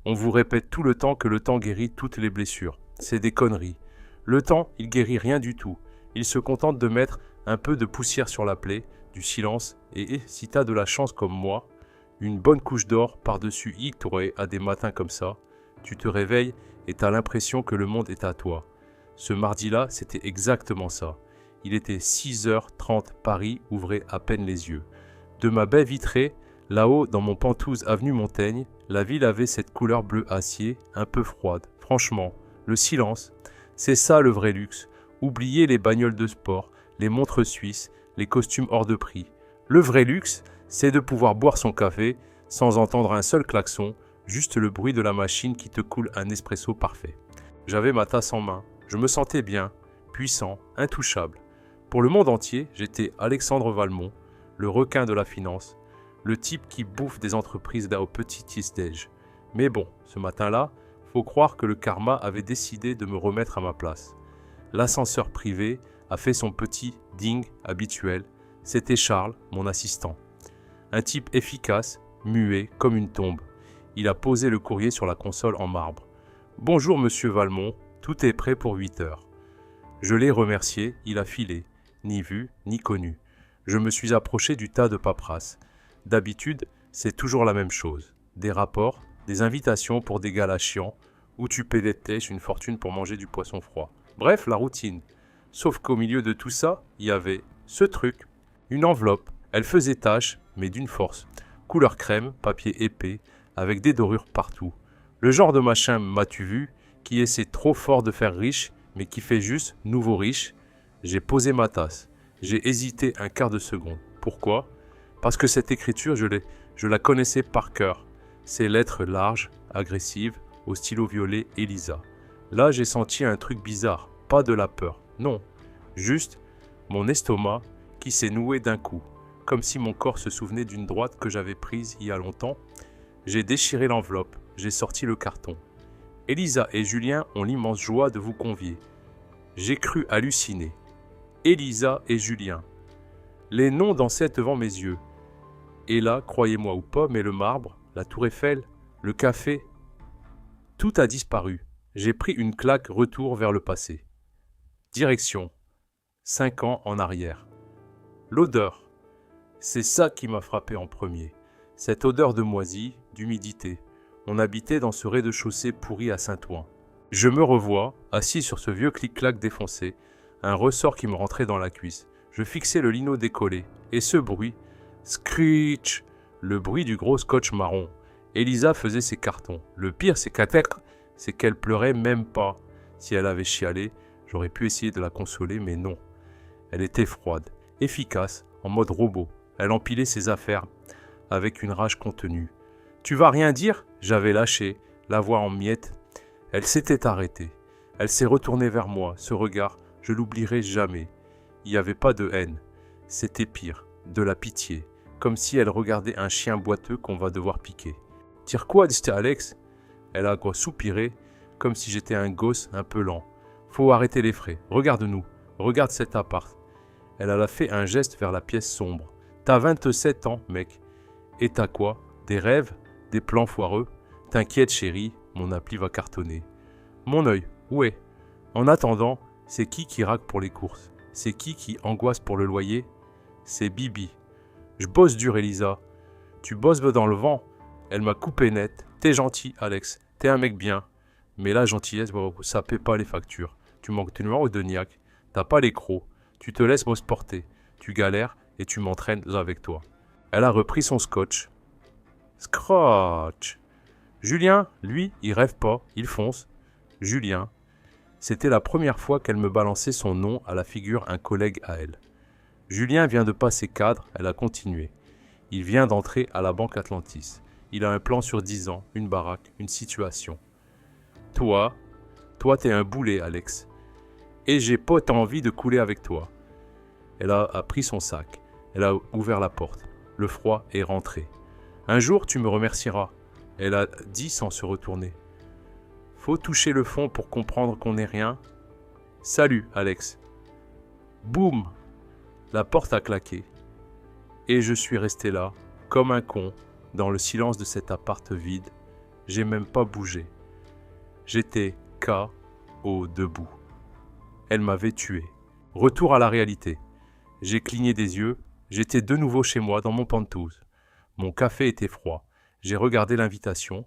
On vous répète tout le temps que le temps guérit toutes les blessures. C'est des conneries. Le temps, il guérit rien du tout. Il se contente de mettre un peu de poussière sur la plaie, du silence, et si t'as de la chance comme moi, une bonne couche d'or par-dessus Ictoré à des matins comme ça, tu te réveilles et t'as l'impression que le monde est à toi. Ce mardi-là, c'était exactement ça. Il était 6h30, Paris ouvrait à peine les yeux. De ma baie vitrée, là-haut, dans mon Penthouse avenue Montaigne, la ville avait cette couleur bleu acier, un peu froide. Franchement, le silence, c'est ça le vrai luxe. Oubliez les bagnoles de sport, les montres suisses, les costumes hors de prix. Le vrai luxe, c'est de pouvoir boire son café sans entendre un seul klaxon, juste le bruit de la machine qui te coule un espresso parfait. J'avais ma tasse en main, je me sentais bien, puissant, intouchable. Pour le monde entier, j'étais Alexandre Valmont, le requin de la finance, le type qui bouffe des entreprises au petit tiers-déj. Mais bon, ce matin-là, faut croire que le karma avait décidé de me remettre à ma place. L'ascenseur privé a fait son petit ding habituel. C'était Charles, mon assistant. Un type efficace, muet, comme une tombe. Il a posé le courrier sur la console en marbre. « Bonjour, monsieur Valmont, tout est prêt pour 8 heures. » Je l'ai remercié, il a filé. Ni vu, ni connu. Je me suis approché du tas de paperasse. D'habitude, c'est toujours la même chose. Des rapports, des invitations pour des galas chiants, où tu pédètes une fortune pour manger du poisson froid. Bref, la routine. Sauf qu'au milieu de tout ça, il y avait ce truc. Une enveloppe. Elle faisait tache, mais d'une force. Couleur crème, papier épais, avec des dorures partout. Le genre de machin, m'as-tu vu, qui essaie trop fort de faire riche, mais qui fait juste nouveau riche. J'ai posé ma tasse. J'ai hésité un quart de seconde. Pourquoi ? Parce que cette écriture, je la connaissais par cœur. Ces lettres larges, agressives, au stylo violet Elisa. Là, j'ai senti un truc bizarre. Pas de la peur. Non. Juste mon estomac qui s'est noué d'un coup. Comme si mon corps se souvenait d'une droite que j'avais prise il y a longtemps. J'ai déchiré l'enveloppe. J'ai sorti le carton. Elisa et Julien ont l'immense joie de vous convier. J'ai cru halluciner. Elisa et Julien. Les noms dansaient devant mes yeux. Et là, croyez-moi ou pas, mais le marbre, la tour Eiffel, le café, tout a disparu. J'ai pris une claque retour vers le passé. Direction. 5 ans en arrière. L'odeur. C'est ça qui m'a frappé en premier. Cette odeur de moisi, d'humidité. On habitait dans ce rez-de-chaussée pourri à Saint-Ouen. Je me revois, assis sur ce vieux clic-clac défoncé, un ressort qui me rentrait dans la cuisse. Je fixais le lino décollé, et ce bruit, screech, le bruit du gros scotch marron. Elisa faisait ses cartons. Le pire, c'est qu'elle pleurait même pas. Si elle avait chialé, j'aurais pu essayer de la consoler, mais non. Elle était froide, efficace, en mode robot. Elle empilait ses affaires avec une rage contenue. « Tu vas rien dire ?» J'avais lâché, la voix en miettes. Elle s'était arrêtée. Elle s'est retournée vers moi. Ce regard, je l'oublierai jamais. Il n'y avait pas de haine. C'était pire, de la pitié. Comme si elle regardait un chien boiteux qu'on va devoir piquer. « Tire quoi ?» dit Alex. Elle a soupiré, comme si j'étais un gosse un peu lent. « Faut arrêter les frais. Regarde-nous. Regarde cet appart. » Elle a fait un geste vers la pièce sombre. « T'as 27 ans, mec. Et t'as quoi ? Des rêves ? Des plans foireux ? T'inquiète, chérie, mon appli va cartonner. » Mon œil, où est ? En attendant, c'est qui raque pour les courses ? C'est qui angoisse pour le loyer ? C'est Bibi. Je bosse dur, Elisa. Tu bosses dans le vent. Elle m'a coupé net. T'es gentil, Alex. T'es un mec bien. Mais la gentillesse, ça paie pas les factures. Tu manques tellement de niaque. T'as pas les crocs. Tu te laisses porter. Tu galères et tu m'entraînes avec toi. Elle a repris son scotch. Scratch. Julien, lui, il rêve pas, il fonce. Julien. C'était la première fois qu'elle me balançait son nom à la figure un collègue à elle. Julien vient de passer cadre, elle a continué. Il vient d'entrer à la Banque Atlantis. Il a un plan sur 10 ans, une baraque, une situation. Toi, t'es un boulet, Alex. Et j'ai pas tant envie de couler avec toi. Elle a pris son sac. Elle a ouvert la porte. Le froid est rentré. Un jour, tu me remercieras. Elle a dit sans se retourner. Faut toucher le fond pour comprendre qu'on n'est rien. Salut, Alex. Boum. La porte a claqué. Et je suis resté là, comme un con, dans le silence de cet appart vide. J'ai même pas bougé. J'étais K.O. debout. Elle m'avait tué. Retour à la réalité. J'ai cligné des yeux. J'étais de nouveau chez moi dans mon penthouse. Mon café était froid. J'ai regardé l'invitation.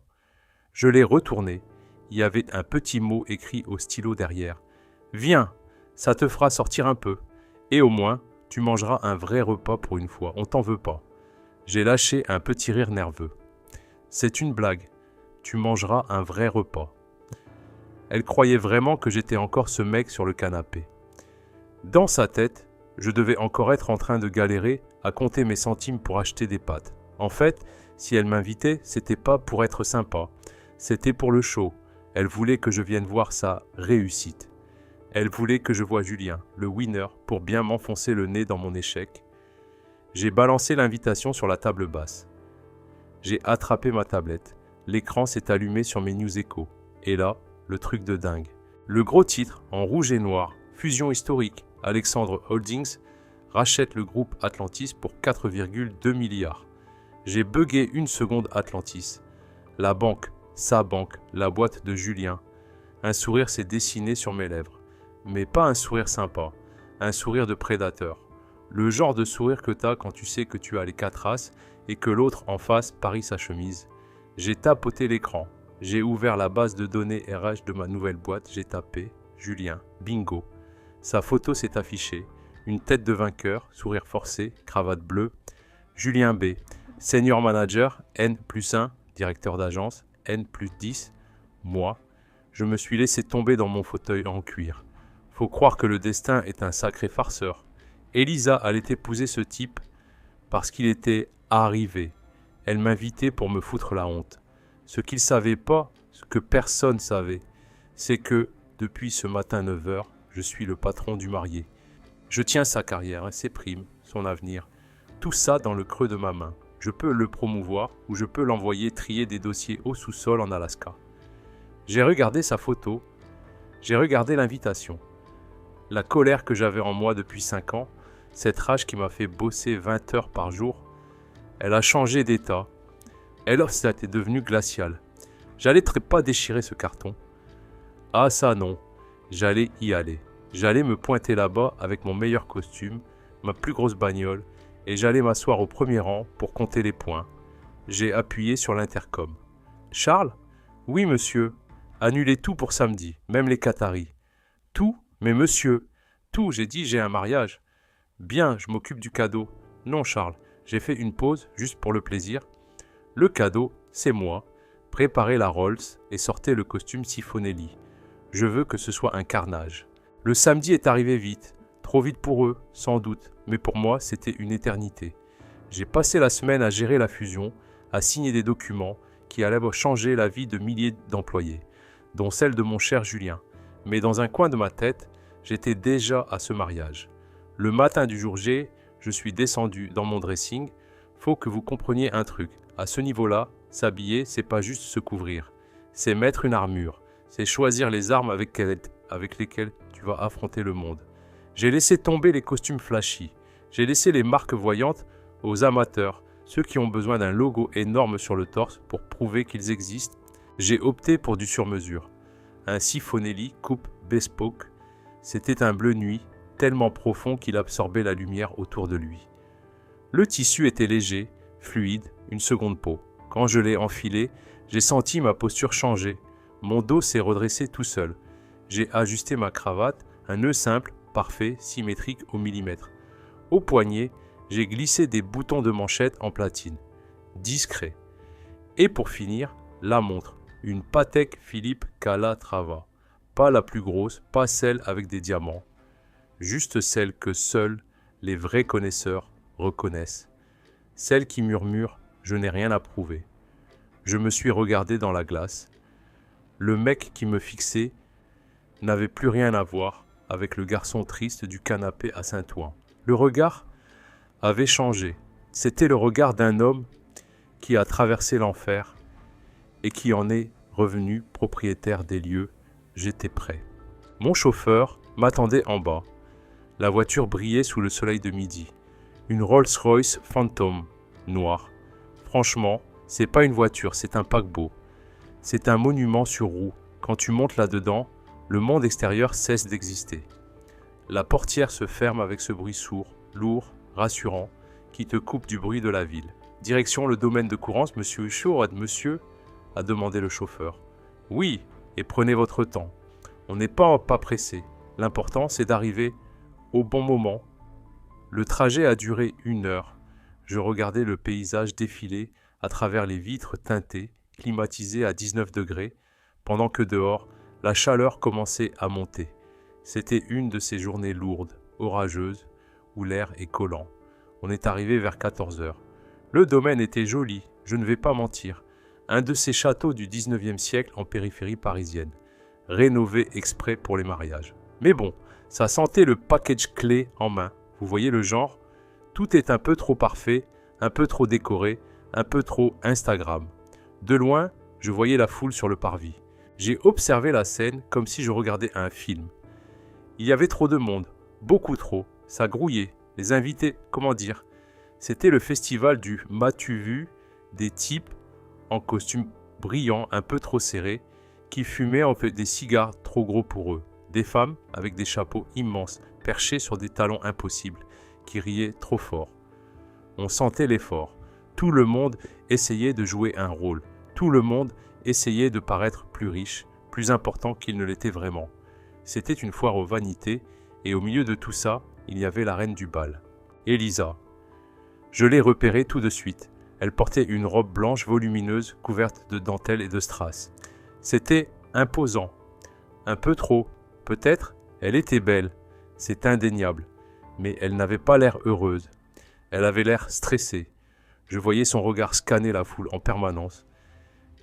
Je l'ai retournée. Il y avait un petit mot écrit au stylo derrière. « Viens, ça te fera sortir un peu. Et au moins, tu mangeras un vrai repas pour une fois. On t'en veut pas. » J'ai lâché un petit rire nerveux. « C'est une blague. Tu mangeras un vrai repas. » Elle croyait vraiment que j'étais encore ce mec sur le canapé. Dans sa tête, je devais encore être en train de galérer à compter mes centimes pour acheter des pâtes. En fait, si elle m'invitait, c'était pas pour être sympa. C'était pour le show. Elle voulait que je vienne voir sa réussite. Elle voulait que je voie Julien, le winner, pour bien m'enfoncer le nez dans mon échec. J'ai balancé l'invitation sur la table basse. J'ai attrapé ma tablette. L'écran s'est allumé sur mes news échos. Et là, le truc de dingue. Le gros titre, en rouge et noir, fusion historique. Alexandre Holdings rachète le groupe Atlantis pour 4,2 milliards. J'ai bugué une seconde Atlantis. La banque, sa banque, la boîte de Julien. Un sourire s'est dessiné sur mes lèvres. Mais pas un sourire sympa, un sourire de prédateur. Le genre de sourire que t'as quand tu sais que tu as les 4 as et que l'autre en face parie sa chemise. J'ai tapoté l'écran. J'ai ouvert la base de données RH de ma nouvelle boîte. J'ai tapé Julien, bingo. Sa photo s'est affichée. Une tête de vainqueur, sourire forcé, cravate bleue. Julien B, senior manager, N+1, directeur d'agence, N+10. Moi, je me suis laissé tomber dans mon fauteuil en cuir. Faut croire que le destin est un sacré farceur. Elisa allait épouser ce type parce qu'il était arrivé. Elle m'invitait pour me foutre la honte. Ce qu'il savait pas, ce que personne savait, c'est que, depuis ce matin 9h, je suis le patron du marié. Je tiens sa carrière, ses primes, son avenir. Tout ça dans le creux de ma main. Je peux le promouvoir ou je peux l'envoyer trier des dossiers au sous-sol en Alaska. J'ai regardé sa photo. J'ai regardé l'invitation. La colère que j'avais en moi depuis 5 ans, cette rage qui m'a fait bosser 20 heures par jour, elle a changé d'état. Elle est devenue glaciale. J'allais pas déchirer ce carton. Ah ça non, j'allais y aller. J'allais me pointer là-bas avec mon meilleur costume, ma plus grosse bagnole, et j'allais m'asseoir au premier rang pour compter les points. J'ai appuyé sur l'intercom. « Charles ? Oui, monsieur. Annulez tout pour samedi, même les Qataris. »« Tout ? Mais monsieur, tout, j'ai dit, j'ai un mariage. »« Bien, je m'occupe du cadeau. »« Non, Charles, j'ai fait une pause, juste pour le plaisir. »« Le cadeau, c'est moi. Préparez la Rolls et sortez le costume Sifonelli. Je veux que ce soit un carnage. » Le samedi est arrivé vite, trop vite pour eux, sans doute, mais pour moi, c'était une éternité. J'ai passé la semaine à gérer la fusion, à signer des documents qui allaient changer la vie de milliers d'employés, dont celle de mon cher Julien. Mais dans un coin de ma tête, j'étais déjà à ce mariage. Le matin du jour J, je suis descendu dans mon dressing. Faut que vous compreniez un truc. À ce niveau-là, s'habiller, c'est pas juste se couvrir. C'est mettre une armure. C'est choisir les armes avec lesquelles tu vas affronter le monde. J'ai laissé tomber les costumes flashy. J'ai laissé les marques voyantes aux amateurs, ceux qui ont besoin d'un logo énorme sur le torse pour prouver qu'ils existent. J'ai opté pour du sur-mesure. Un Sifonelli coupe bespoke. C'était un bleu nuit, tellement profond qu'il absorbait la lumière autour de lui. Le tissu était léger, fluide, une seconde peau. Quand je l'ai enfilé, j'ai senti ma posture changer. Mon dos s'est redressé tout seul. J'ai ajusté ma cravate, un nœud simple, parfait, symétrique au millimètre. Au poignet, j'ai glissé des boutons de manchette en platine. Discret. Et pour finir, la montre. Une Patek Philippe Calatrava. Pas la plus grosse, pas celle avec des diamants. Juste celle que seuls les vrais connaisseurs reconnaissent. Celle qui murmure « Je n'ai rien à prouver ». Je me suis regardé dans la glace. Le mec qui me fixait n'avait plus rien à voir avec le garçon triste du canapé à Saint-Ouen. Le regard avait changé. C'était le regard d'un homme qui a traversé l'enfer et qui en est revenu propriétaire des lieux. J'étais prêt. Mon chauffeur m'attendait en bas. La voiture brillait sous le soleil de midi. Une Rolls-Royce Phantom, noire. Franchement, c'est pas une voiture, c'est un paquebot. C'est un monument sur roue. Quand tu montes là-dedans, le monde extérieur cesse d'exister. La portière se ferme avec ce bruit sourd, lourd, rassurant, qui te coupe du bruit de la ville. Direction le domaine de Courance, monsieur Huchot, monsieur, a demandé le chauffeur. Oui, et prenez votre temps. On n'est pas pressé. L'important, c'est d'arriver au bon moment. Le trajet a duré 1 heure. Je regardais le paysage défiler à travers les vitres teintées, climatisées à 19 degrés, pendant que dehors, la chaleur commençait à monter. C'était une de ces journées lourdes, orageuses, où l'air est collant. On est arrivé vers 14 heures. Le domaine était joli, je ne vais pas mentir. Un de ces châteaux du 19e siècle en périphérie parisienne, rénové exprès pour les mariages. Mais bon, ça sentait le package clé en main. Vous voyez le genre ? Tout est un peu trop parfait, un peu trop décoré, un peu trop Instagram. De loin, je voyais la foule sur le parvis. J'ai observé la scène comme si je regardais un film. Il y avait trop de monde, beaucoup trop, ça grouillait. Les invités, comment dire ? C'était le festival du m'as-tu vu, des types en costume brillant, un peu trop serré, qui fumaient des cigares trop gros pour eux. Des femmes avec des chapeaux immenses, perchés sur des talons impossibles, qui riaient trop fort. On sentait l'effort. Tout le monde essayait de jouer un rôle. Tout le monde essayait de paraître plus riche, plus important qu'il ne l'était vraiment. C'était une foire aux vanités, et au milieu de tout ça, il y avait la reine du bal, Elisa. Je l'ai repérée tout de suite. Elle portait une robe blanche volumineuse couverte de dentelle et de strass. C'était imposant. Un peu trop. Peut-être, elle était belle. C'est indéniable. Mais elle n'avait pas l'air heureuse. Elle avait l'air stressée. Je voyais son regard scanner la foule en permanence.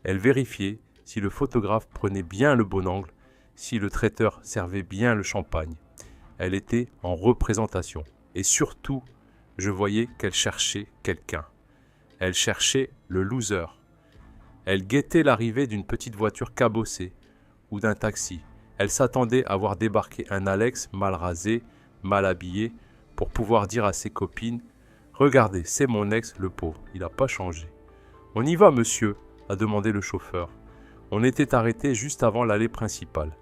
Elle vérifiait si le photographe prenait bien le bon angle, si le traiteur servait bien le champagne. Elle était en représentation. Et surtout, je voyais qu'elle cherchait quelqu'un. Elle cherchait le loser. Elle guettait l'arrivée d'une petite voiture cabossée ou d'un taxi. Elle s'attendait à voir débarquer un Alex mal rasé, mal habillé, pour pouvoir dire à ses copines « Regardez, c'est mon ex, le pauvre, il n'a pas changé. »« On y va, monsieur ?» a demandé le chauffeur. On était arrêté juste avant l'allée principale.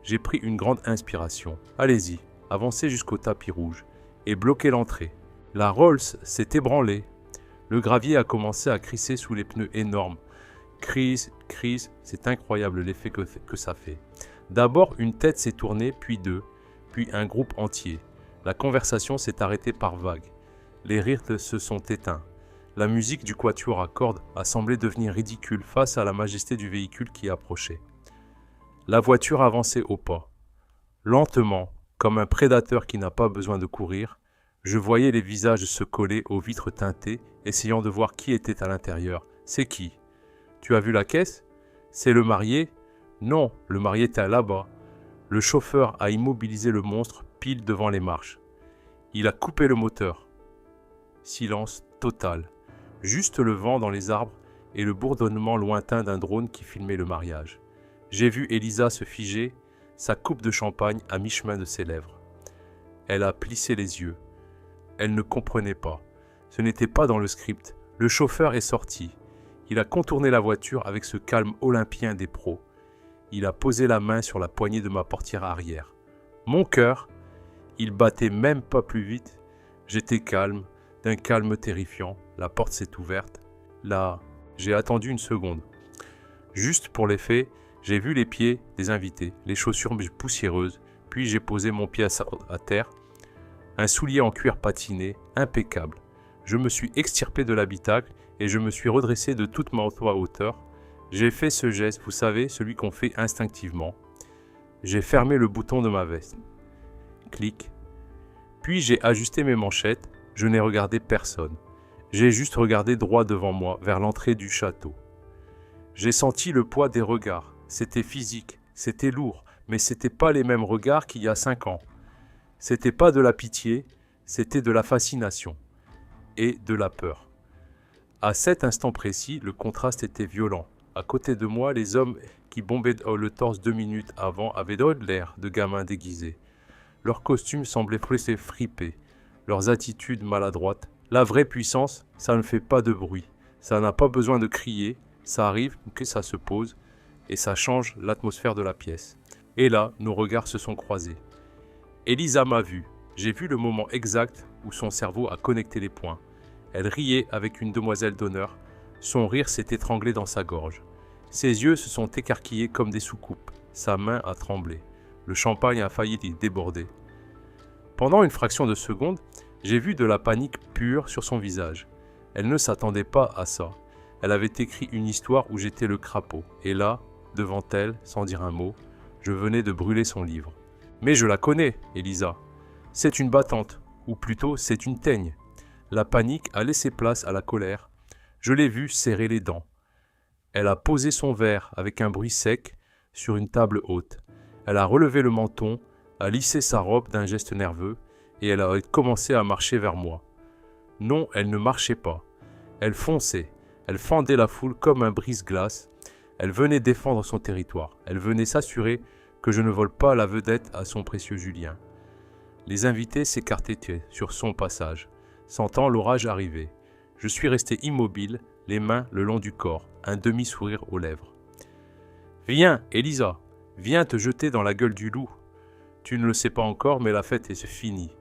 J'ai pris une grande inspiration. « Allez-y, avancez jusqu'au tapis rouge et bloquez l'entrée. » La Rolls s'est ébranlée. Le gravier a commencé à crisser sous les pneus énormes. Crise, c'est incroyable l'effet que ça fait. D'abord, une tête s'est tournée, puis deux, puis un groupe entier. La conversation s'est arrêtée par vagues. Les rires se sont éteints. La musique du quatuor à cordes a semblé devenir ridicule face à la majesté du véhicule qui approchait. La voiture avançait au pas. Lentement, comme un prédateur qui n'a pas besoin de courir, je voyais les visages se coller aux vitres teintées, essayant de voir qui était à l'intérieur. C'est qui ? Tu as vu la caisse ? C'est le marié ? Non, le marié était là-bas. Le chauffeur a immobilisé le monstre pile devant les marches. Il a coupé le moteur. Silence total. Juste le vent dans les arbres et le bourdonnement lointain d'un drone qui filmait le mariage. J'ai vu Elisa se figer, sa coupe de champagne à mi-chemin de ses lèvres. Elle a plissé les yeux. Elle ne comprenait pas. Ce n'était pas dans le script. Le chauffeur est sorti. Il a contourné la voiture avec ce calme olympien des pros. Il a posé la main sur la poignée de ma portière arrière. Mon cœur, il battait même pas plus vite. J'étais calme, d'un calme terrifiant. La porte s'est ouverte. Là, j'ai attendu une seconde. Juste pour l'effet, j'ai vu les pieds des invités, les chaussures poussiéreuses, puis j'ai posé mon pied à terre. Un soulier en cuir patiné, impeccable. Je me suis extirpé de l'habitacle et je me suis redressé de toute ma hauteur. J'ai fait ce geste, vous savez, celui qu'on fait instinctivement. J'ai fermé le bouton de ma veste. Clic. Puis j'ai ajusté mes manchettes. Je n'ai regardé personne. J'ai juste regardé droit devant moi, vers l'entrée du château. J'ai senti le poids des regards. C'était physique, c'était lourd, mais c'était pas les mêmes regards qu'il y a 5 ans. C'était pas de la pitié, c'était de la fascination et de la peur. À cet instant précis, le contraste était violent. À côté de moi, les hommes qui bombaient le torse 2 minutes avant avaient l'air de gamins déguisés. Leurs costumes semblaient fripés, leurs attitudes maladroites. La vraie puissance, ça ne fait pas de bruit. Ça n'a pas besoin de crier, ça arrive que ça se pose. et ça change l'atmosphère de la pièce. Et là, nos regards se sont croisés. Elisa m'a vu. J'ai vu le moment exact où son cerveau a connecté les points. Elle riait avec une demoiselle d'honneur. Son rire s'est étranglé dans sa gorge. Ses yeux se sont écarquillés comme des soucoupes. Sa main a tremblé. Le champagne a failli y déborder. Pendant une fraction de seconde, j'ai vu de la panique pure sur son visage. Elle ne s'attendait pas à ça. Elle avait écrit une histoire où j'étais le crapaud. Et là, devant elle, sans dire un mot, je venais de brûler son livre. Mais je la connais, Elisa. C'est une battante, ou plutôt c'est une teigne. La panique a laissé place à la colère. Je l'ai vue serrer les dents. Elle a posé son verre avec un bruit sec sur une table haute. Elle a relevé le menton, a lissé sa robe d'un geste nerveux et elle a commencé à marcher vers moi. Non, elle ne marchait pas. Elle fonçait. Elle fendait la foule comme un brise-glace. Elle venait défendre son territoire. Elle venait s'assurer que je ne vole pas la vedette à son précieux Julien. Les invités s'écartaient sur son passage, sentant l'orage arriver. Je suis resté immobile, les mains le long du corps, un demi-sourire aux lèvres. « Viens, Elisa, viens te jeter dans la gueule du loup. Tu ne le sais pas encore, mais la fête est finie. »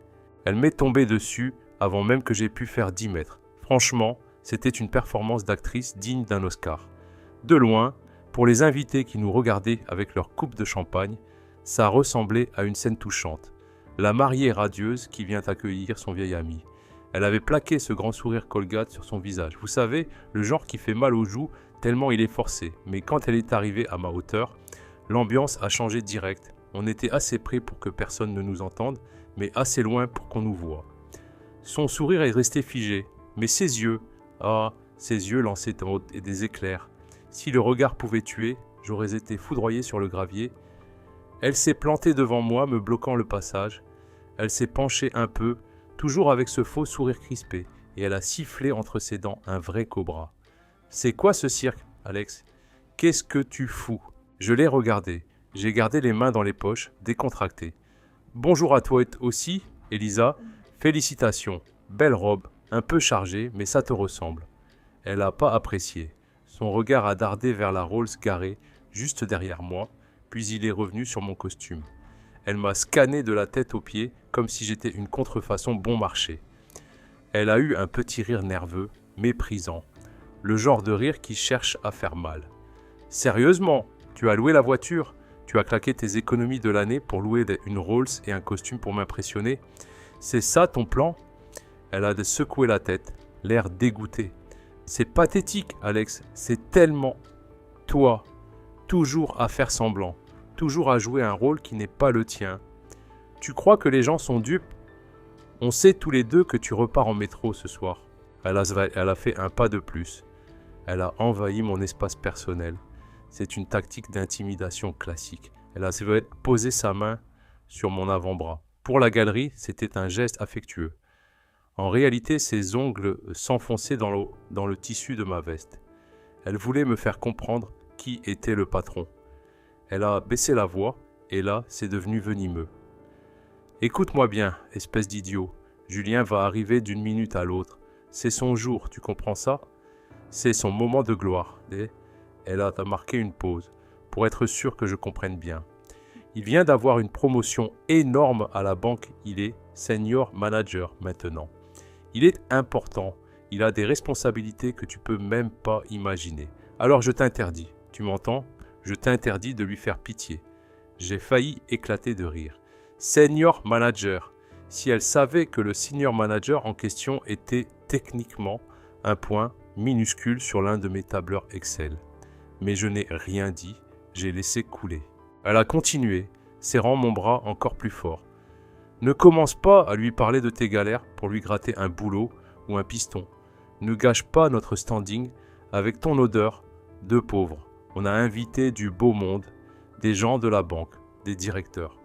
Elle m'est tombée dessus avant même que j'aie pu faire 10 mètres. Franchement, c'était une performance d'actrice digne d'un Oscar. De loin, pour les invités qui nous regardaient avec leur coupe de champagne, ça ressemblait à une scène touchante. La mariée radieuse qui vient accueillir son vieil ami. Elle avait plaqué ce grand sourire Colgate sur son visage. Vous savez, le genre qui fait mal aux joues tellement il est forcé. Mais quand elle est arrivée à ma hauteur, l'ambiance a changé direct. On était assez près pour que personne ne nous entende, mais assez loin pour qu'on nous voie. Son sourire est resté figé, mais ses yeux lançaient des éclairs. Si le regard pouvait tuer, j'aurais été foudroyé sur le gravier. Elle s'est plantée devant moi, me bloquant le passage. Elle s'est penchée un peu, toujours avec ce faux sourire crispé, et elle a sifflé entre ses dents un vrai cobra. « C'est quoi ce cirque, Alex ? Qu'est-ce que tu fous ?» Je l'ai regardé. J'ai gardé les mains dans les poches, décontractées. « Bonjour à toi aussi, Elisa. Félicitations. Belle robe, un peu chargée, mais ça te ressemble. » Elle n'a pas apprécié. Son regard a dardé vers la Rolls garée, juste derrière moi, puis il est revenu sur mon costume. Elle m'a scanné de la tête aux pieds, comme si j'étais une contrefaçon bon marché. Elle a eu un petit rire nerveux, méprisant. Le genre de rire qui cherche à faire mal. « Sérieusement, tu as loué la voiture ? Tu as claqué tes économies de l'année pour louer une Rolls et un costume pour m'impressionner ? C'est ça ton plan ?» Elle a secoué la tête, l'air dégoûté. « C'est pathétique, Alex, c'est tellement toi, toujours à faire semblant, toujours à jouer un rôle qui n'est pas le tien. Tu crois que les gens sont dupes ? On sait tous les deux que tu repars en métro ce soir. » Elle a fait un pas de plus. Elle a envahi mon espace personnel. C'est une tactique d'intimidation classique. Elle a posé sa main sur mon avant-bras. Pour la galerie, c'était un geste affectueux. En réalité, ses ongles s'enfonçaient dans le tissu de ma veste. Elle voulait me faire comprendre qui était le patron. Elle a baissé la voix, et là, c'est devenu venimeux. « Écoute-moi bien, espèce d'idiot. Julien va arriver d'une minute à l'autre. C'est son jour, tu comprends ça ? C'est son moment de gloire. » Elle a marqué une pause, pour être sûr que je comprenne bien. « Il vient d'avoir une promotion énorme à la banque. Il est senior manager maintenant. Il est important. Il a des responsabilités que tu peux même pas imaginer. Alors je t'interdis. Tu m'entends ? Je t'interdis de lui faire pitié. » J'ai failli éclater de rire. Senior manager. Si elle savait que le senior manager en question était techniquement un point minuscule sur l'un de mes tableurs Excel. Mais je n'ai rien dit, j'ai laissé couler. Elle a continué, serrant mon bras encore plus fort. Ne commence pas à lui parler de tes galères pour lui gratter un boulot ou un piston. Ne gâche pas notre standing avec ton odeur de pauvre. On a invité du beau monde, des gens de la banque, des directeurs.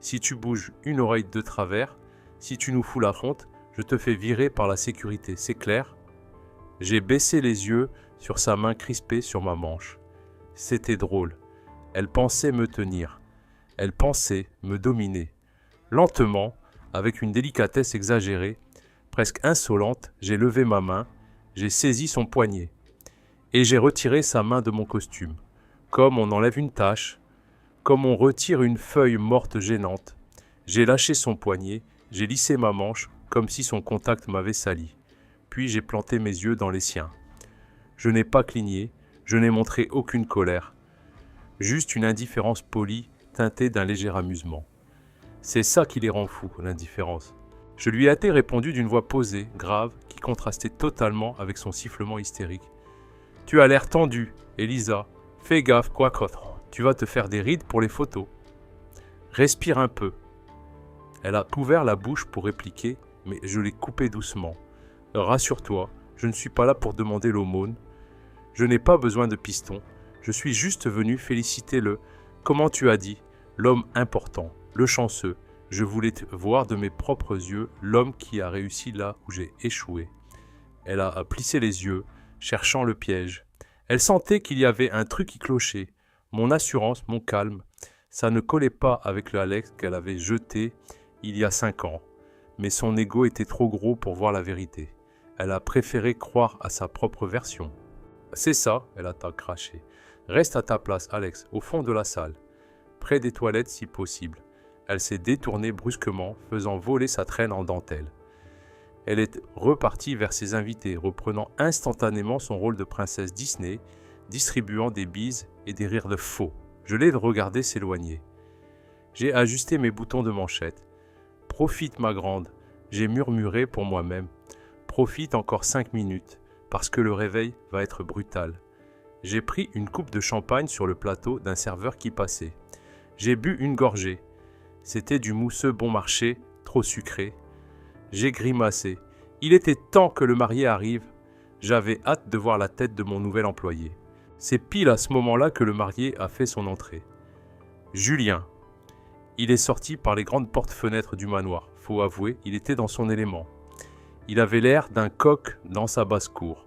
Si tu bouges une oreille de travers, si tu nous fous la honte, je te fais virer par la sécurité, c'est clair ? J'ai baissé les yeux sur sa main crispée sur ma manche. C'était drôle. Elle pensait me tenir. Elle pensait me dominer. Lentement, avec une délicatesse exagérée, presque insolente, j'ai levé ma main, j'ai saisi son poignet. Et j'ai retiré sa main de mon costume. comme on enlève une tache, comme on retire une feuille morte gênante. J'ai lâché son poignet, j'ai lissé ma manche, comme si son contact m'avait sali. Puis j'ai planté mes yeux dans les siens. Je n'ai pas cligné, je n'ai montré aucune colère. Juste une indifférence polie, teintée d'un léger amusement. C'est ça qui les rend fous, l'indifférence. Je lui ai répondu d'une voix posée, grave, qui contrastait totalement avec son sifflement hystérique. « Tu as l'air tendu, Elisa. Fais gaffe, quoi qu'autre. Tu vas te faire des rides pour les photos. Respire un peu. » Elle a ouvert la bouche pour répliquer, mais je l'ai coupée doucement. « Rassure-toi, je ne suis pas là pour demander l'aumône. Je n'ai pas besoin de piston. Je suis juste venu féliciter comment tu as dit, l'homme important, le chanceux. Je voulais te voir de mes propres yeux, l'homme qui a réussi là où j'ai échoué. » Elle a plissé les yeux, cherchant le piège. Elle sentait qu'il y avait un truc qui clochait. Mon assurance, mon calme, ça ne collait pas avec le Alex qu'elle avait jeté il y a 5 ans. Mais son ego était trop gros pour voir la vérité. Elle a préféré croire à sa propre version. « C'est ça, » elle a craché. « Reste à ta place, Alex, au fond de la salle, près des toilettes si possible. » Elle s'est détournée brusquement, faisant voler sa traîne en dentelle. Elle est repartie vers ses invités, reprenant instantanément son rôle de princesse Disney, distribuant des bises et des rires de faux. Je l'ai regardé s'éloigner. J'ai ajusté mes boutons de manchette. « Profite, ma grande », j'ai murmuré pour moi-même. « Profite encore 5 minutes, parce que le réveil va être brutal. » J'ai pris une coupe de champagne sur le plateau d'un serveur qui passait. J'ai bu une gorgée. C'était du mousseux bon marché, trop sucré. J'ai grimacé. Il était temps que le marié arrive. J'avais hâte de voir la tête de mon nouvel employé. C'est pile à ce moment-là que le marié a fait son entrée. Julien. Il est sorti par les grandes portes-fenêtres du manoir. Faut avouer, il était dans son élément. Il avait l'air d'un coq dans sa basse-cour.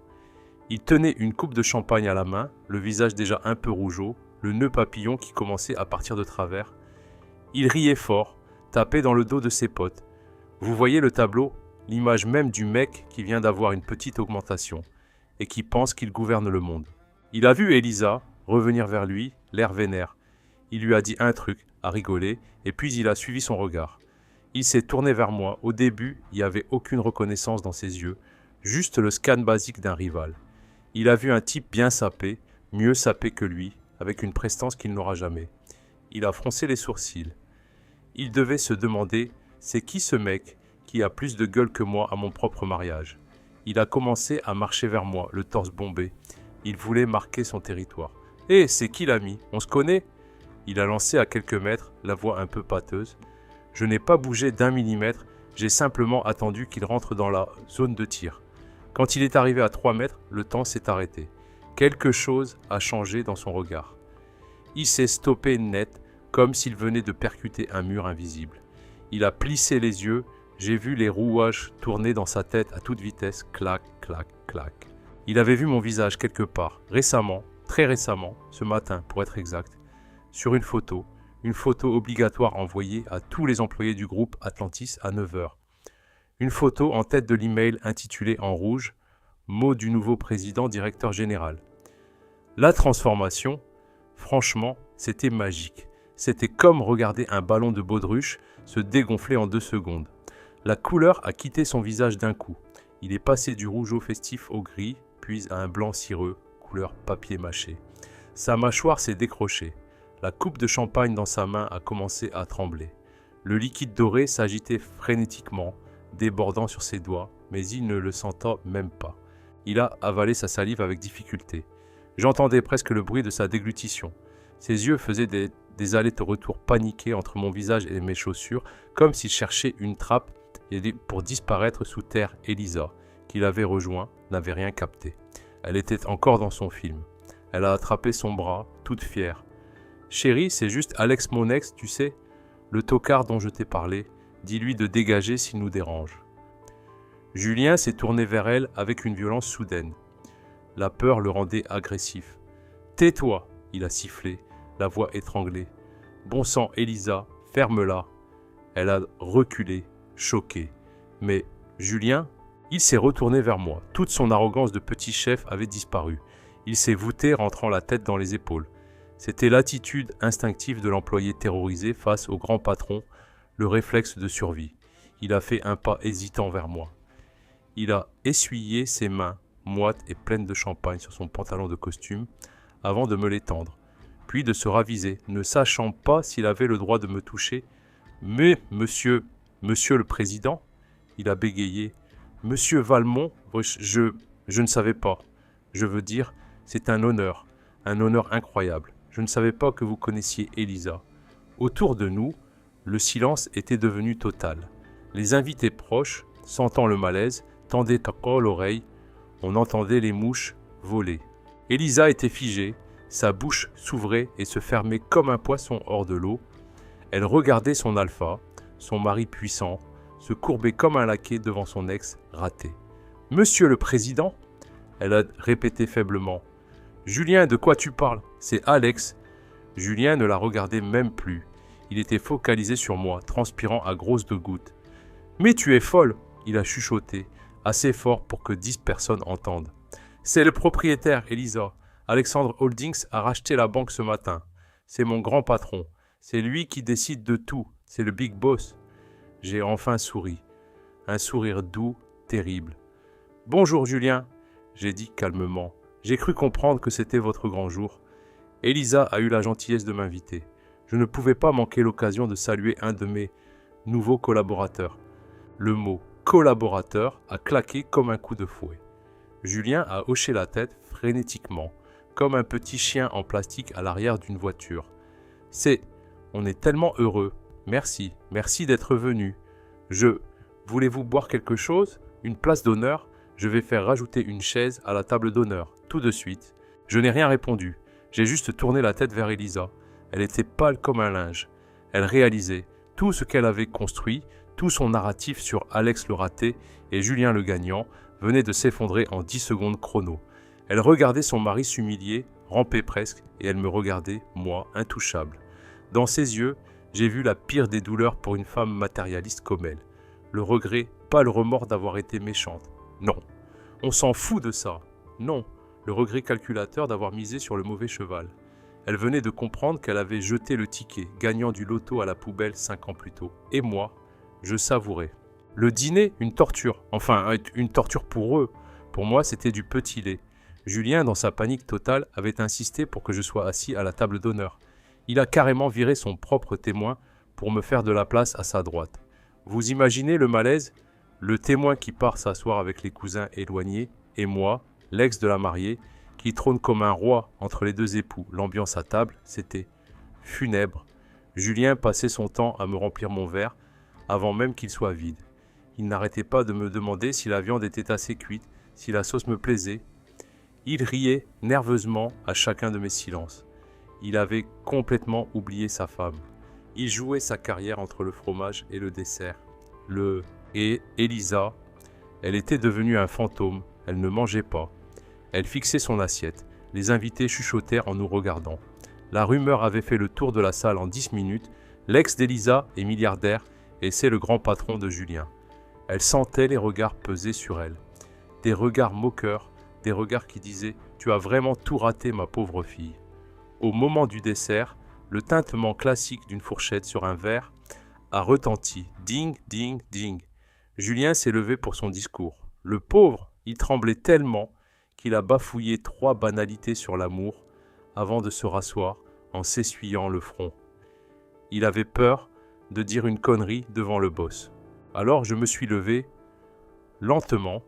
Il tenait une coupe de champagne à la main, le visage déjà un peu rougeau, le nœud papillon qui commençait à partir de travers. Il riait fort, tapait dans le dos de ses potes. Vous voyez le tableau, l'image même du mec qui vient d'avoir une petite augmentation et qui pense qu'il gouverne le monde. Il a vu Elisa revenir vers lui, l'air vénère. Il lui a dit un truc, a rigolé, et puis il a suivi son regard. Il s'est tourné vers moi. Au début, il n'y avait aucune reconnaissance dans ses yeux, juste le scan basique d'un rival. Il a vu un type bien sapé, mieux sapé que lui, avec une prestance qu'il n'aura jamais. Il a froncé les sourcils. Il devait se demander, c'est qui ce mec qui a plus de gueule que moi à mon propre mariage? Il a commencé à marcher vers moi, le torse bombé. Il voulait marquer son territoire. « Hé, c'est qui l'ami? On se connaît ?» Il a lancé à quelques mètres, la voix un peu pâteuse. Je n'ai pas bougé d'1 millimètre, j'ai simplement attendu qu'il rentre dans la zone de tir. Quand il est arrivé à 3 mètres, le temps s'est arrêté. Quelque chose a changé dans son regard. Il s'est stoppé net, comme s'il venait de percuter un mur invisible. Il a plissé les yeux, j'ai vu les rouages tourner dans sa tête à toute vitesse, clac, clac, clac. Il avait vu mon visage quelque part, récemment, très récemment, ce matin pour être exact, sur une photo obligatoire envoyée à tous les employés du groupe Atlantis à 9h. Une photo en tête de l'email intitulée en rouge « Mot du nouveau président directeur général ». La transformation, franchement, c'était magique. C'était comme regarder un ballon de baudruche se dégonfler en 2 secondes. La couleur a quitté son visage d'un coup. Il est passé du rougeau festif au gris, puis à un blanc cireux, couleur papier mâché. Sa mâchoire s'est décrochée. La coupe de champagne dans sa main a commencé à trembler. Le liquide doré s'agitait frénétiquement, débordant sur ses doigts, mais il ne le sentait même pas. Il a avalé sa salive avec difficulté. J'entendais presque le bruit de sa déglutition. Ses yeux faisaient des allers-retours paniqués entre mon visage et mes chaussures, comme s'il cherchait une trappe pour disparaître sous terre. Elisa, qui l'avait rejoint, n'avait rien capté. Elle était encore dans son film. Elle a attrapé son bras, toute fière. « Chérie, c'est juste Alex mon ex, tu sais, le tocard dont je t'ai parlé. Dis-lui de dégager s'il nous dérange. » Julien s'est tourné vers elle avec une violence soudaine. La peur le rendait agressif. « Tais-toi !» il a sifflé, la voix étranglée. « Bon sang, Elisa, ferme-la !» Elle a reculé, choquée. Mais Julien, il s'est retourné vers moi. Toute son arrogance de petit chef avait disparu. Il s'est voûté, rentrant la tête dans les épaules. C'était l'attitude instinctive de l'employé terrorisé face au grand patron, le réflexe de survie. Il a fait un pas hésitant vers moi. Il a essuyé ses mains, moites et pleines de champagne sur son pantalon de costume, avant de me l'étendre, puis de se raviser, ne sachant pas s'il avait le droit de me toucher. « Mais, monsieur le président ?» il a bégayé. « Monsieur Valmont, je ne savais pas. Je veux dire, c'est un honneur incroyable. Je ne savais pas que vous connaissiez Elisa. » Autour de nous, le silence était devenu total. Les invités proches, sentant le malaise, tendaient encore l'oreille. On entendait les mouches voler. Elisa était figée, sa bouche s'ouvrait et se fermait comme un poisson hors de l'eau. Elle regardait son alpha, son mari puissant, se courber comme un laquais devant son ex raté. « Monsieur le Président ?» elle a répété faiblement. « Julien, de quoi tu parles ? C'est Alex. » Julien ne la regardait même plus. Il était focalisé sur moi, transpirant à grosses gouttes. « Mais tu es folle !» il a chuchoté, assez fort pour que 10 personnes entendent. « C'est le propriétaire, Elisa. Alexandre Holdings a racheté la banque ce matin. C'est mon grand patron. C'est lui qui décide de tout. C'est le big boss. » J'ai enfin souri. Un sourire doux, terrible. « Bonjour Julien, » j'ai dit calmement. « J'ai cru comprendre que c'était votre grand jour. » Elisa a eu la gentillesse de m'inviter. Je ne pouvais pas manquer l'occasion de saluer un de mes nouveaux collaborateurs. Le mot « collaborateur » a claqué comme un coup de fouet. Julien a hoché la tête frénétiquement, comme un petit chien en plastique à l'arrière d'une voiture. « On est tellement heureux. Merci d'être venu. Voulez-vous boire quelque chose? Une place d'honneur? Je vais faire rajouter une chaise à la table d'honneur, tout de suite. » Je n'ai rien répondu. J'ai juste tourné la tête vers Elisa. Elle était pâle comme un linge. Elle réalisait tout ce qu'elle avait construit, tout son narratif sur Alex le raté et Julien le gagnant venait de s'effondrer en 10 secondes chrono. Elle regardait son mari s'humilier, ramper presque, et elle me regardait, moi, intouchable. Dans ses yeux, j'ai vu la pire des douleurs pour une femme matérialiste comme elle. Le regret, pas le remords d'avoir été méchante. Non, on s'en fout de ça. Non, le regret calculateur d'avoir misé sur le mauvais cheval. Elle venait de comprendre qu'elle avait jeté le ticket, gagnant du loto à la poubelle 5 ans plus tôt. Et moi, je savourais. Le dîner, une torture. Enfin, une torture pour eux. Pour moi, c'était du petit lait. Julien, dans sa panique totale, avait insisté pour que je sois assis à la table d'honneur. Il a carrément viré son propre témoin pour me faire de la place à sa droite. Vous imaginez le malaise? Le témoin qui part s'asseoir avec les cousins éloignés, et moi, l'ex de la mariée, qui trône comme un roi entre les deux époux. L'ambiance à table, c'était funèbre. Julien passait son temps à me remplir mon verre avant même qu'il soit vide. Il n'arrêtait pas de me demander si la viande était assez cuite, si la sauce me plaisait. Il riait nerveusement à chacun de mes silences. Il avait complètement oublié sa femme. Il jouait sa carrière entre le fromage et le dessert. Et Elisa, elle était devenue un fantôme. Elle ne mangeait pas. Elle fixait son assiette. Les invités chuchotèrent en nous regardant. La rumeur avait fait le tour de la salle en 10 minutes. L'ex d'Elisa est milliardaire et c'est le grand patron de Julien. Elle sentait les regards peser sur elle. Des regards moqueurs, des regards qui disaient « Tu as vraiment tout raté, ma pauvre fille ». Au moment du dessert, le tintement classique d'une fourchette sur un verre a retenti. Ding, ding, ding. Julien s'est levé pour son discours. Le pauvre, il tremblait tellement qu'il a bafouillé 3 banalités sur l'amour avant de se rasseoir en s'essuyant le front. Il avait peur de dire une connerie devant le boss. Alors je me suis levé lentement.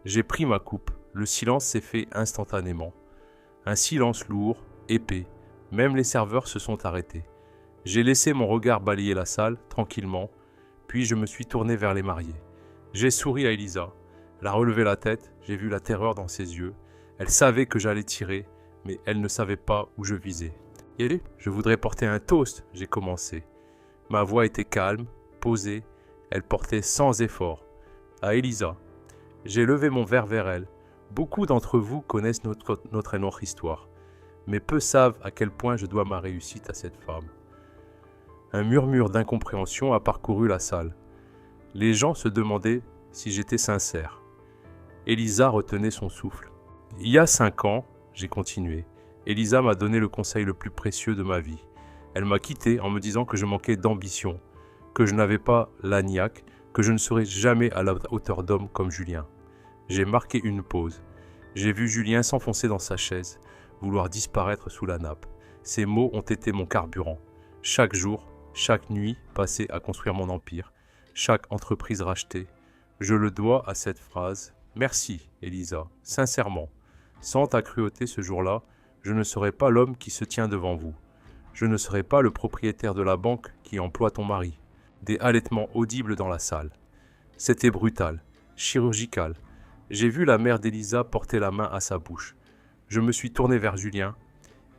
J'ai pris ma coupe. Le silence s'est fait instantanément. Un silence lourd, épais. Même les serveurs se sont arrêtés. J'ai laissé mon regard balayer la salle, tranquillement, puis je me suis tourné vers les mariés. J'ai souri à Elisa. Elle a relevé la tête, j'ai vu la terreur dans ses yeux. Elle savait que j'allais tirer, mais elle ne savait pas où je visais. « Je voudrais porter un toast », j'ai commencé. Ma voix était calme, posée, elle portait sans effort. À Elisa. J'ai levé mon verre vers elle. Beaucoup d'entre vous connaissent notre histoire, mais peu savent à quel point je dois ma réussite à cette femme. Un murmure d'incompréhension a parcouru la salle. Les gens se demandaient si j'étais sincère. Elisa retenait son souffle. « Il y a 5 ans, j'ai continué, Elisa m'a donné le conseil le plus précieux de ma vie. Elle m'a quitté en me disant que je manquais d'ambition, que je n'avais pas la niaque, que je ne serais jamais à la hauteur d'homme comme Julien. J'ai marqué une pause. J'ai vu Julien s'enfoncer dans sa chaise, vouloir disparaître sous la nappe. Ces mots ont été mon carburant. Chaque jour, chaque nuit passée à construire mon empire, chaque entreprise rachetée, je le dois à cette phrase. Merci, Elisa, sincèrement. Sans ta cruauté ce jour-là, je ne serais pas l'homme qui se tient devant vous. Je ne serais pas le propriétaire de la banque qui emploie ton mari. Des halètements audibles dans la salle. C'était brutal, chirurgical. J'ai vu la mère d'Elisa porter la main à sa bouche. Je me suis tourné vers Julien.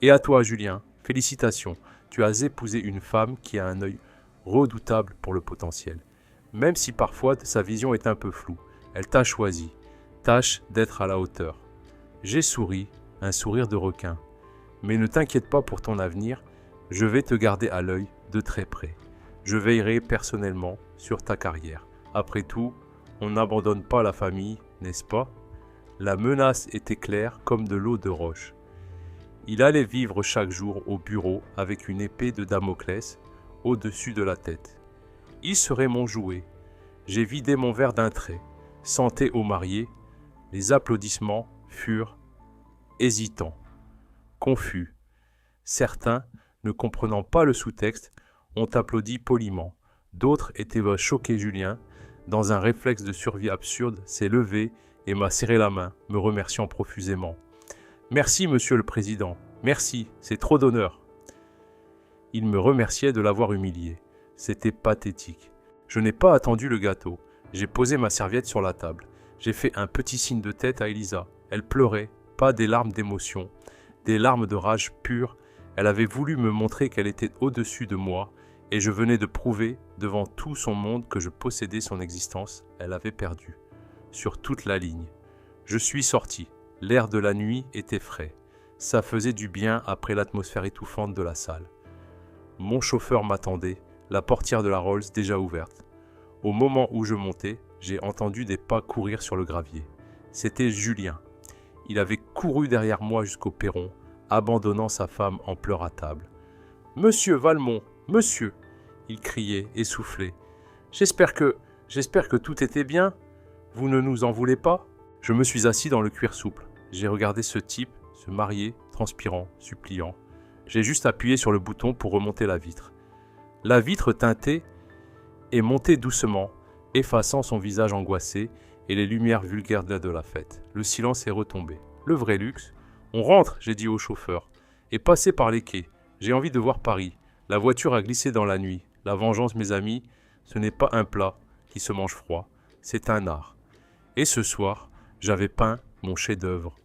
Et à toi, Julien, félicitations. Tu as épousé une femme qui a un œil redoutable pour le potentiel. Même si parfois sa vision est un peu floue, elle t'a choisi. Tâche d'être à la hauteur. J'ai souri, un sourire de requin. Mais ne t'inquiète pas pour ton avenir, je vais te garder à l'œil de très près. Je veillerai personnellement sur ta carrière. Après tout, on n'abandonne pas la famille, n'est-ce pas? La menace était claire comme de l'eau de roche. Il allait vivre chaque jour au bureau avec une épée de Damoclès au-dessus de la tête. Il serait mon jouet. J'ai vidé mon verre d'un trait. Santé aux mariés. Les applaudissements furent hésitants, confus. Certains, ne comprenant pas le sous-texte, ont applaudi poliment. D'autres étaient choqués. Julien, dans un réflexe de survie absurde, s'est levé et m'a serré la main, me remerciant profusément. « Merci, monsieur le président. Merci, c'est trop d'honneur. » Il me remerciait de l'avoir humilié. C'était pathétique. Je n'ai pas attendu le gâteau. J'ai posé ma serviette sur la table. J'ai fait un petit signe de tête à Elisa. Elle pleurait, pas des larmes d'émotion, des larmes de rage pure. Elle avait voulu me montrer qu'elle était au-dessus de moi, et je venais de prouver devant tout son monde que je possédais son existence. Elle avait perdu. Sur toute la ligne. Je suis sorti. L'air de la nuit était frais. Ça faisait du bien après l'atmosphère étouffante de la salle. Mon chauffeur m'attendait, la portière de la Rolls déjà ouverte. Au moment où je montais, j'ai entendu des pas courir sur le gravier. C'était Julien. Il avait couru derrière moi jusqu'au perron, abandonnant sa femme en pleurs à table. « Monsieur Valmont, monsieur !» il criait, essoufflé. « J'espère que tout était bien. Vous ne nous en voulez pas ?» Je me suis assis dans le cuir souple. J'ai regardé ce type, se marier, transpirant, suppliant. J'ai juste appuyé sur le bouton pour remonter la vitre. La vitre teintée et montait doucement, effaçant son visage angoissé et les lumières vulgaires de la fête. Le silence est retombé. Le vrai luxe. On rentre, j'ai dit au chauffeur, et passez par les quais. J'ai envie de voir Paris. La voiture a glissé dans la nuit. La vengeance, mes amis, ce n'est pas un plat qui se mange froid, c'est un art. Et ce soir, j'avais peint mon chef-d'œuvre.